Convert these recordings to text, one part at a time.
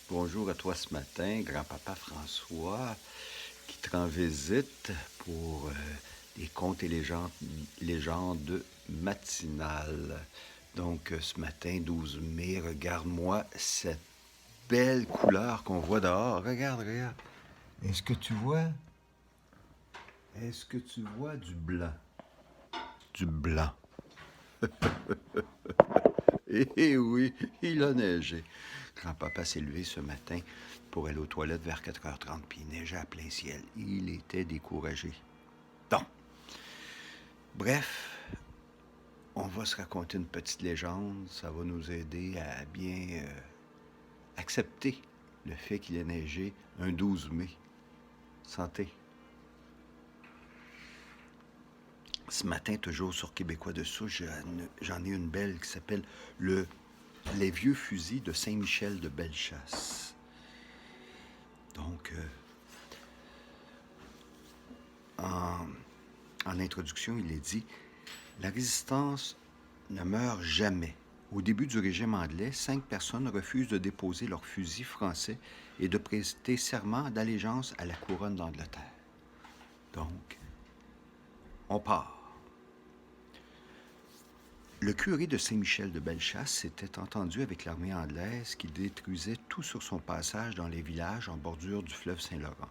Bonjour à toi ce matin, grand-papa François, qui te rend visite pour des contes et légendes matinales. Donc, ce matin, 12 mai, regarde-moi cette belle couleur qu'on voit dehors. Regarde, regarde. Est-ce que tu vois? Est-ce que tu vois du blanc? Du blanc. Eh oui, il a neigé. Grand-papa s'est levé ce matin pour aller aux toilettes vers 4h30, puis il neigeait à plein ciel. Il était découragé. Donc, bref, on va se raconter une petite légende. Ça va nous aider à bien accepter le fait qu'il ait neigé un 12 mai. Santé. Ce matin, toujours sur Québécois de souche, j'en ai une belle qui s'appelle Les vieux fusils de Saint-Michel de Bellechasse. Donc, en introduction, il est dit la résistance ne meurt jamais. Au début du régime anglais, 5 personnes refusent de déposer leurs fusils français et de prêter serment d'allégeance à la couronne d'Angleterre. Donc, on part. Le curé de Saint-Michel de Bellechasse s'était entendu avec l'armée anglaise qui détruisait tout sur son passage dans les villages en bordure du fleuve Saint-Laurent.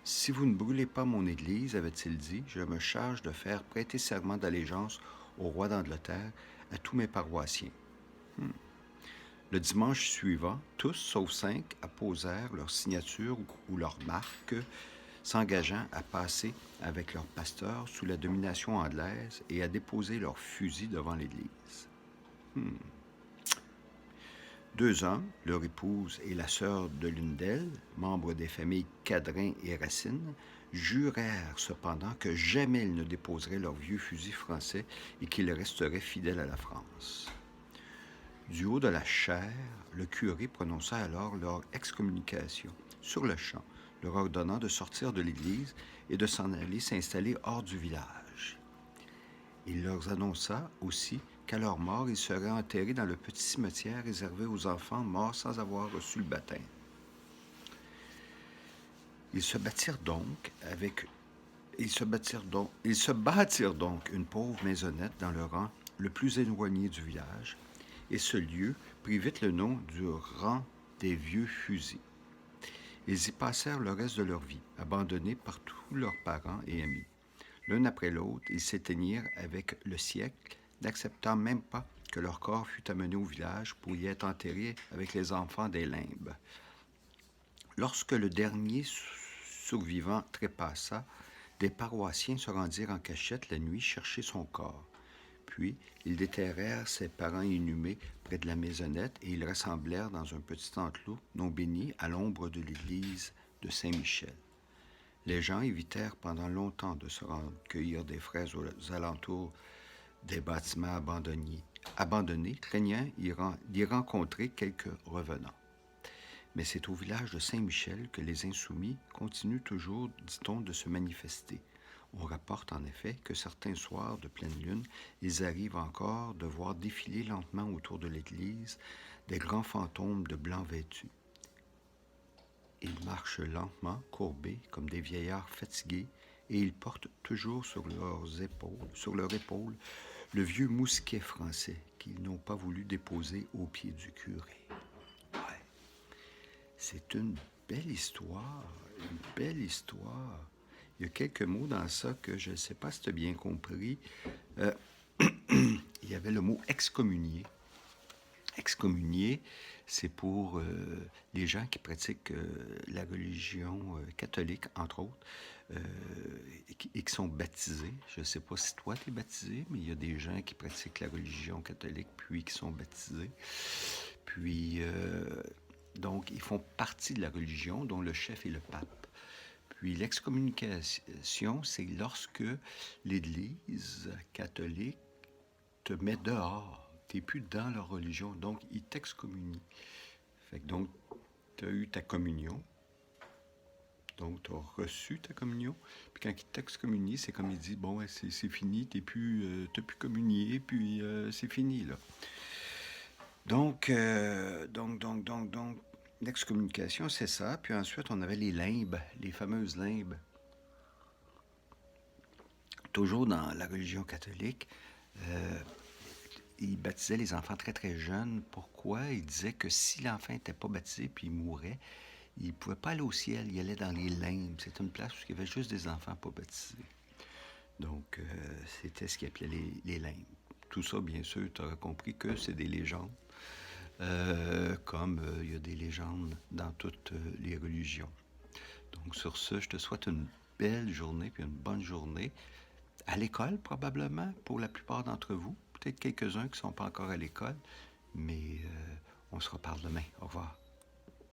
Si vous ne brûlez pas mon église, avait-il dit, je me charge de faire prêter serment d'allégeance au roi d'Angleterre à tous mes paroissiens. Le dimanche suivant, tous, sauf 5, apposèrent leur signature ou leur marque, s'engageant à passer avec leur pasteur sous la domination anglaise et à déposer leurs fusils devant l'église. 2 hommes, leur épouse et la sœur de l'une d'elles, membres des familles Cadrin et Racine, jurèrent cependant que jamais ils ne déposeraient leurs vieux fusils français et qu'ils resteraient fidèles à la France. Du haut de la chaire, le curé prononça alors leur excommunication, sur le champ, leur ordonnant de sortir de l'église et de s'en aller s'installer hors du village. Il leur annonça aussi qu'à leur mort, ils seraient enterrés dans le petit cimetière réservé aux enfants morts sans avoir reçu le baptême. Ils se bâtirent donc une pauvre maisonnette dans le rang le plus éloigné du village, et ce lieu prit vite le nom du rang des vieux fusils. Ils y passèrent le reste de leur vie, abandonnés par tous leurs parents et amis. L'un après l'autre, ils s'éteignirent avec le siècle, n'acceptant même pas que leur corps fût amené au village pour y être enterré avec les enfants des limbes. Lorsque le dernier survivant trépassa, des paroissiens se rendirent en cachette la nuit chercher son corps. Puis, ils déterrèrent ses parents inhumés près de la maisonnette et ils rassemblèrent dans un petit enclos non béni à l'ombre de l'église de Saint-Michel. Les gens évitèrent pendant longtemps de se cueillir des fraises aux alentours des bâtiments abandonnés, craignant d'y rencontrer quelques revenants. Mais c'est au village de Saint-Michel que les insoumis continuent toujours, dit-on, de se manifester. On rapporte en effet que certains soirs de pleine lune, ils arrivent encore de voir défiler lentement autour de l'église des grands fantômes de blanc vêtus. Ils marchent lentement, courbés, comme des vieillards fatigués, et ils portent toujours sur leur épaule, le vieux mousquet français qu'ils n'ont pas voulu déposer aux pieds du curé. Ouais. C'est une belle histoire, une belle histoire. Il y a quelques mots dans ça que je ne sais pas si tu as bien compris. Il y avait le mot excommunié. Excommunié, c'est pour les gens qui pratiquent la religion catholique, entre autres, et qui sont baptisés. Je ne sais pas si toi, tu es baptisé, mais il y a des gens qui pratiquent la religion catholique, puis qui sont baptisés. Puis, donc, ils font partie de la religion, dont le chef est le pape. Puis, l'excommunication, c'est lorsque l'Église catholique te met dehors. Tu n'es plus dans leur religion, donc ils t'excommunient. Fait que donc, tu as eu ta communion, donc tu as reçu ta communion, puis quand ils t'excommunient, c'est comme il dit, bon, c'est fini, tu n'as plus communié, puis c'est fini, là. Donc, l'excommunication, c'est ça. Puis ensuite, on avait les limbes, les fameuses limbes. Toujours dans la religion catholique, ils baptisaient les enfants très très jeunes. Pourquoi? Ils disaient que si l'enfant n'était pas baptisé puis il mourait, il ne pouvait pas aller au ciel, il allait dans les limbes. C'était une place où il y avait juste des enfants pas baptisés. Donc, c'était ce qu'ils appelaient les limbes. Tout ça, bien sûr, tu auras compris que c'est des légendes. Comme il y a des légendes dans toutes les religions. Donc sur ce, je te souhaite une belle journée puis une bonne journée. À l'école, probablement, pour la plupart d'entre vous. Peut-être quelques-uns qui ne sont pas encore à l'école, mais on se reparle demain. Au revoir.